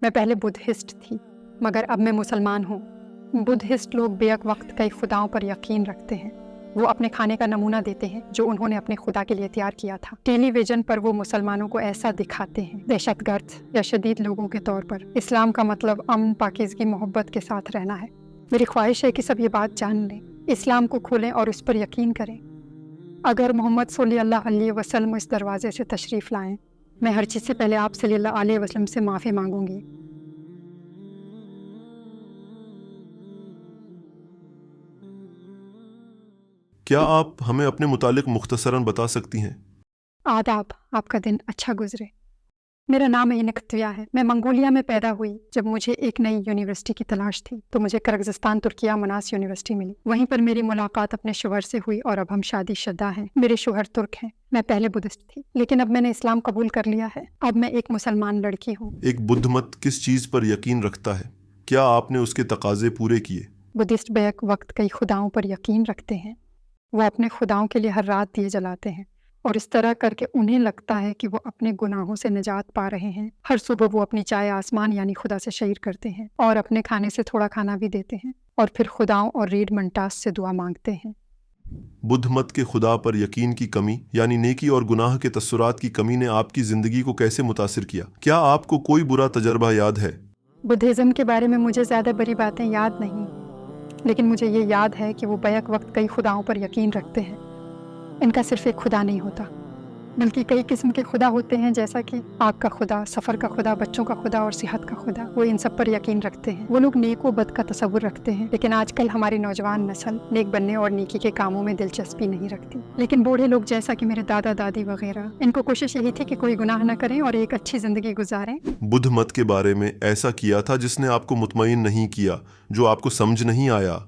میں پہلے بدھسٹ تھی مگر اب میں مسلمان ہوں۔ بدھسٹ لوگ بیک وقت کئی خداؤں پر یقین رکھتے ہیں۔ وہ اپنے کھانے کا نمونہ دیتے ہیں جو انہوں نے اپنے خدا کے لیے تیار کیا تھا۔ ٹیلی ویژن پر وہ مسلمانوں کو ایسا دکھاتے ہیں دہشت گرد یا شدید لوگوں کے طور پر۔ اسلام کا مطلب امن، پاکیزگی، محبت کے ساتھ رہنا ہے۔ میری خواہش ہے کہ سب یہ بات جان لیں، اسلام کو کھولیں اور اس پر یقین کریں۔ اگر محمد صلی اللہ علیہ وسلم اس دروازے سے تشریف لائیں، میں ہر چیز سے پہلے آپ صلی اللہ علیہ وسلم سے معافی مانگوں گی۔ کیا آپ ہمیں اپنے متعلق مختصراً بتا سکتی ہیں؟ آداب، آپ کا دن اچھا گزرے۔ میرا نام اینکتویا ہے۔ میں منگولیا میں پیدا ہوئی۔ جب مجھے ایک نئی یونیورسٹی کی تلاش تھی تو مجھے کرغزستان ترکیہ مناس یونیورسٹی ملی۔ وہیں پر میری ملاقات اپنے شوہر سے ہوئی اور اب ہم شادی شدہ ہیں۔ میرے شوہر ترک ہیں۔ میں پہلے بدھسٹ تھی لیکن اب میں نے اسلام قبول کر لیا ہے۔ اب میں ایک مسلمان لڑکی ہوں۔ ایک بدھ مت کس چیز پر یقین رکھتا ہے؟ کیا آپ نے اس کے تقاضے پورے کیے؟ بدھسٹ بیک وقت کئی خداؤں پر یقین رکھتے ہیں۔ وہ اپنے خداؤں کے لیے ہر رات دیے جلاتے ہیں اور اس طرح کر کے انہیں لگتا ہے کہ وہ اپنے گناہوں سے نجات پا رہے ہیں۔ ہر صبح وہ اپنی چائے آسمان یعنی خدا سے شیئر کرتے ہیں اور اپنے کھانے سے تھوڑا کھانا بھی دیتے ہیں اور پھر خداؤں اور ریڈ منٹاس سے دعا مانگتے ہیں۔ بدھ مت کے خدا پر یقین کی کمی یعنی نیکی اور گناہ کے تاثرات کی کمی نے آپ کی زندگی کو کیسے متاثر کیا؟ کیا آپ کو کوئی برا تجربہ یاد ہے؟ بدھزم کے بارے میں مجھے زیادہ بڑی باتیں یاد نہیں، لیکن مجھے یہ یاد ہے کہ وہ بیک وقت کئی خداؤں پر یقین رکھتے ہیں۔ ان کا صرف ایک خدا نہیں ہوتا بلکہ کئی قسم کے خدا ہوتے ہیں، جیسا کہ آگ کا خدا، سفر کا خدا، بچوں کا خدا اور صحت کا خدا۔ وہ ان سب پر یقین رکھتے ہیں۔ وہ لوگ نیک و بد کا تصور رکھتے ہیں، لیکن آج کل ہماری نوجوان نسل نیک بننے اور نیکی کے کاموں میں دلچسپی نہیں رکھتی۔ لیکن بوڑھے لوگ جیسا کہ میرے دادا دادی وغیرہ، ان کو کوشش یہی تھی کہ کوئی گناہ نہ کریں اور ایک اچھی زندگی گزاریں۔ بدھ مت کے بارے میں ایسا کیا تھا جس نے آپ کو مطمئن نہیں کیا، جو آپ کو سمجھ نہیں آیا؟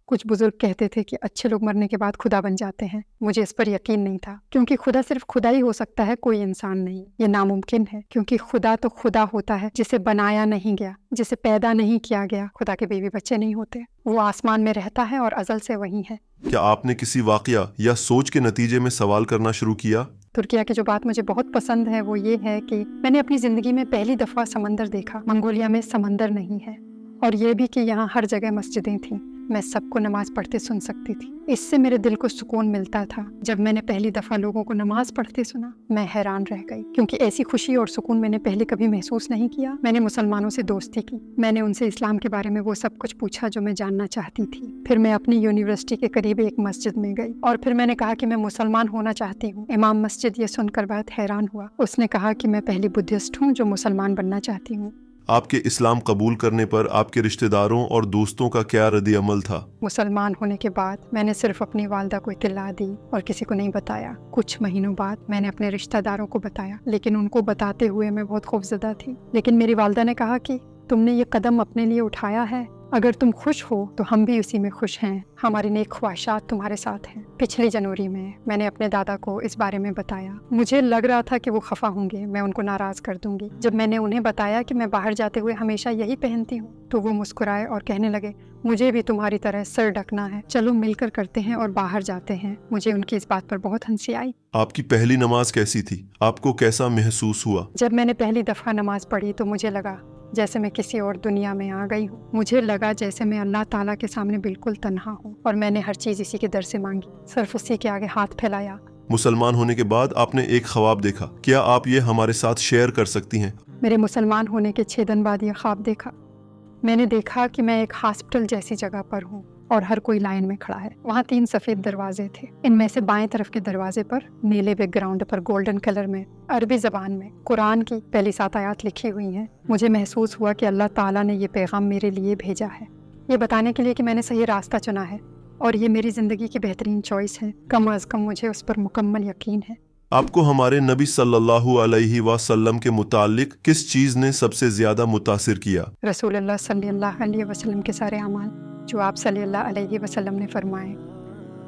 کچھ بزرگ کہتے تھے کہ اچھے لوگ مرنے کے بعد خدا بن جاتے ہیں۔ مجھے اس پر یقین نہیں تھا کیونکہ خدا صرف خدا ہی ہو سکتا ہے، کوئی انسان نہیں۔ یہ ناممکن ہے کیونکہ خدا تو خدا ہوتا ہے جسے بنایا نہیں گیا، جسے پیدا نہیں کیا گیا۔ خدا کے بیوی بچے نہیں ہوتے، وہ آسمان میں رہتا ہے اور ازل سے وہی ہے۔ کیا آپ نے کسی واقعہ یا سوچ کے نتیجے میں سوال کرنا شروع کیا؟ ترکیہ کی جو بات مجھے بہت پسند ہے وہ یہ ہے کہ میں نے اپنی زندگی میں پہلی دفعہ سمندر دیکھا۔ منگولیا میں سمندر نہیں ہے، اور یہ بھی کہ یہاں ہر جگہ مسجدیں تھیں۔ میں سب کو نماز پڑھتے سن سکتی تھی۔ اس سے میرے دل کو سکون ملتا تھا۔ جب میں نے پہلی دفعہ لوگوں کو نماز پڑھتے سنا، میں حیران رہ گئی کیونکہ ایسی خوشی اور سکون میں نے پہلے کبھی محسوس نہیں کیا۔ میں نے مسلمانوں سے دوستی کی۔ میں نے ان سے اسلام کے بارے میں وہ سب کچھ پوچھا جو میں جاننا چاہتی تھی۔ پھر میں اپنی یونیورسٹی کے قریب ایک مسجد میں گئی اور پھر میں نے کہا کہ میں مسلمان ہونا چاہتی ہوں۔ امام مسجد یہ سن کر بہت حیران ہوا۔ اس نے کہا کہ میں پہلی بدھسٹ ہوں جو مسلمان بننا چاہتی ہوں۔ آپ کے اسلام قبول کرنے پر آپ کے رشتہ داروں اور دوستوں کا کیا رد عمل تھا؟ مسلمان ہونے کے بعد میں نے صرف اپنی والدہ کو اطلاع دی اور کسی کو نہیں بتایا۔ کچھ مہینوں بعد میں نے اپنے رشتہ داروں کو بتایا، لیکن ان کو بتاتے ہوئے میں بہت خوفزدہ تھی۔ لیکن میری والدہ نے کہا کہ تم نے یہ قدم اپنے لیے اٹھایا ہے، اگر تم خوش ہو تو ہم بھی اسی میں خوش ہیں۔ ہماری نیک خواہشات تمہارے ساتھ ہیں۔ پچھلی جنوری میں نے اپنے دادا کو اس بارے میں بتایا۔ مجھے لگ رہا تھا کہ وہ خفا ہوں گے، میں ان کو ناراض کر دوں گی۔ جب میں نے انہیں بتایا کہ میں باہر جاتے ہوئے ہمیشہ یہی پہنتی ہوں تو وہ مسکرائے اور کہنے لگے، مجھے بھی تمہاری طرح سر ڈھکنا ہے، چلو مل کر کرتے ہیں اور باہر جاتے ہیں۔ مجھے ان کی اس بات پر بہت ہنسی آئی۔ آپ کی پہلی نماز کیسی تھی؟ آپ کو کیسا محسوس ہوا؟ جب میں نے پہلی دفعہ نماز پڑھی تو مجھے لگا جیسے میں کسی اور دنیا میں آ گئی ہوں۔ مجھے لگا جیسے میں اللہ تعالیٰ کے سامنے بالکل تنہا ہوں، اور میں نے ہر چیز اسی کے در سے مانگی، صرف اسی کے آگے ہاتھ پھیلایا۔ مسلمان ہونے کے بعد آپ نے ایک خواب دیکھا، کیا آپ یہ ہمارے ساتھ شیئر کر سکتی ہیں؟ میرے مسلمان ہونے کے 6 دن بعد یہ خواب دیکھا۔ میں نے دیکھا کہ میں ایک ہاسپٹل جیسی جگہ پر ہوں اور ہر کوئی لائن میں کھڑا ہے۔ وہاں 3 سفید دروازے تھے۔ ان میں سے بائیں طرف کے دروازے پر نیلے بیک گراؤنڈ پر گولڈن کلر میں عربی زبان میں قرآن کی پہلی 7 آیات لکھی ہوئی ہیں۔ مجھے محسوس ہوا کہ اللہ تعالیٰ نے یہ پیغام میرے لیے بھیجا ہے، یہ بتانے کے لیے کہ میں نے صحیح راستہ چنا ہے اور یہ میری زندگی کی بہترین چوائس ہے۔ کم از کم مجھے اس پر مکمل یقین ہے۔ آپ کو ہمارے نبی صلی اللہ علیہ وسلم کے متعلق کس چیز نے سب سے زیادہ متاثر کیا؟ رسول اللہ صلی اللہ علیہ وسلم کے سارے اعمال جو آپ صلی اللہ علیہ وسلم نے فرمائے،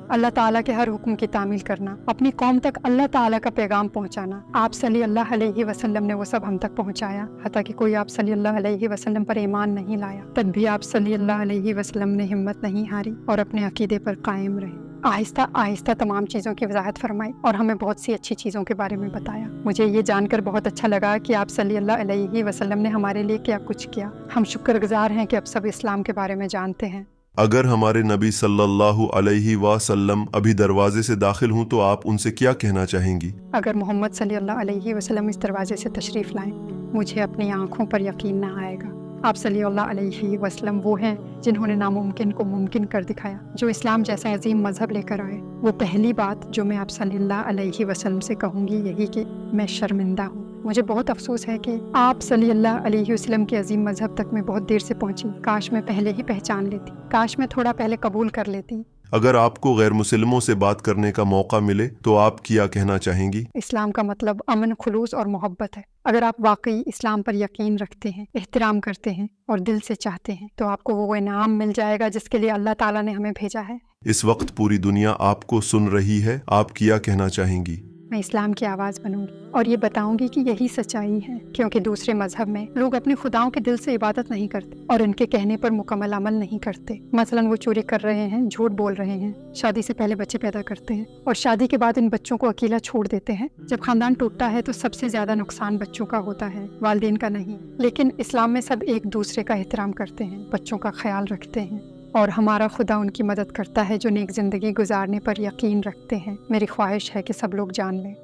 اللہ تعالیٰ کے ہر حکم کی تعمیل کرنا، اپنی قوم تک اللہ تعالیٰ کا پیغام پہنچانا۔ آپ صلی اللہ علیہ وسلم نے وہ سب ہم تک پہنچایا، حتیٰ کہ کوئی آپ صلی اللہ علیہ وسلم پر ایمان نہیں لایا، تب بھی آپ صلی اللہ علیہ وسلم نے ہمت نہیں ہاری اور اپنے عقیدے پر قائم رہے۔ آہستہ آہستہ تمام چیزوں کی وضاحت فرمائی اور ہمیں بہت سی اچھی چیزوں کے بارے میں بتایا۔ مجھے یہ جان کر بہت اچھا لگا کہ آپ صلی اللہ علیہ وسلم نے ہمارے لیے کیا کچھ کیا۔ ہم شکر گزار ہیں کہ اب سب اسلام کے بارے میں جانتے ہیں۔ اگر ہمارے نبی صلی اللہ علیہ وسلم ابھی دروازے سے داخل ہوں تو آپ ان سے کیا کہنا چاہیں گی؟ اگر محمد صلی اللہ علیہ وسلم اس دروازے سے تشریف لائیں، مجھے اپنی آنکھوں پر یقین نہ آئے گا۔ آپ صلی اللہ علیہ وسلم وہ ہیں جنہوں نے ناممکن کو ممکن کر دکھایا، جو اسلام جیسا عظیم مذہب لے کر آئے۔ وہ پہلی بات جو میں آپ صلی اللہ علیہ وسلم سے کہوں گی یہی کہ میں شرمندہ ہوں۔ مجھے بہت افسوس ہے کہ آپ صلی اللہ علیہ وسلم کے عظیم مذہب تک میں بہت دیر سے پہنچی۔ کاش میں پہلے ہی پہچان لیتی، کاش میں تھوڑا پہلے قبول کر لیتی۔ اگر آپ کو غیر مسلموں سے بات کرنے کا موقع ملے تو آپ کیا کہنا چاہیں گی؟ اسلام کا مطلب امن، خلوص اور محبت ہے۔ اگر آپ واقعی اسلام پر یقین رکھتے ہیں، احترام کرتے ہیں اور دل سے چاہتے ہیں تو آپ کو وہ انعام مل جائے گا جس کے لیے اللہ تعالیٰ نے ہمیں بھیجا ہے۔ اس وقت پوری دنیا آپ کو سن رہی ہے، آپ کیا کہنا چاہیں گی؟ میں اسلام کی آواز بنوں گی اور یہ بتاؤں گی کہ یہی سچائی ہے، کیونکہ دوسرے مذہب میں لوگ اپنے خداؤں کے دل سے عبادت نہیں کرتے اور ان کے کہنے پر مکمل عمل نہیں کرتے۔ مثلاً وہ چوری کر رہے ہیں، جھوٹ بول رہے ہیں، شادی سے پہلے بچے پیدا کرتے ہیں اور شادی کے بعد ان بچوں کو اکیلا چھوڑ دیتے ہیں۔ جب خاندان ٹوٹتا ہے تو سب سے زیادہ نقصان بچوں کا ہوتا ہے، والدین کا نہیں۔ لیکن اسلام میں سب ایک دوسرے کا احترام کرتے ہیں، بچوں کا خیال رکھتے ہیں اور ہمارا خدا ان کی مدد کرتا ہے جو نیک زندگی گزارنے پر یقین رکھتے ہیں۔ میری خواہش ہے کہ سب لوگ جان لیں،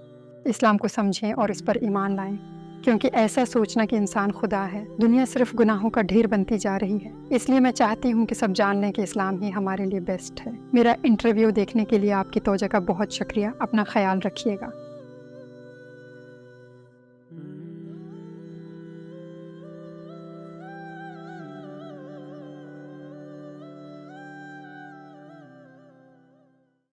اسلام کو سمجھیں اور اس پر ایمان لائیں، کیونکہ ایسا سوچنا کہ انسان خدا ہے، دنیا صرف گناہوں کا ڈھیر بنتی جا رہی ہے۔ اس لیے میں چاہتی ہوں کہ سب جان لیں کہ اسلام ہی ہمارے لیے بیسٹ ہے۔ میرا انٹرویو دیکھنے کے لیے آپ کی توجہ کا بہت شکریہ۔ اپنا خیال رکھیے گا۔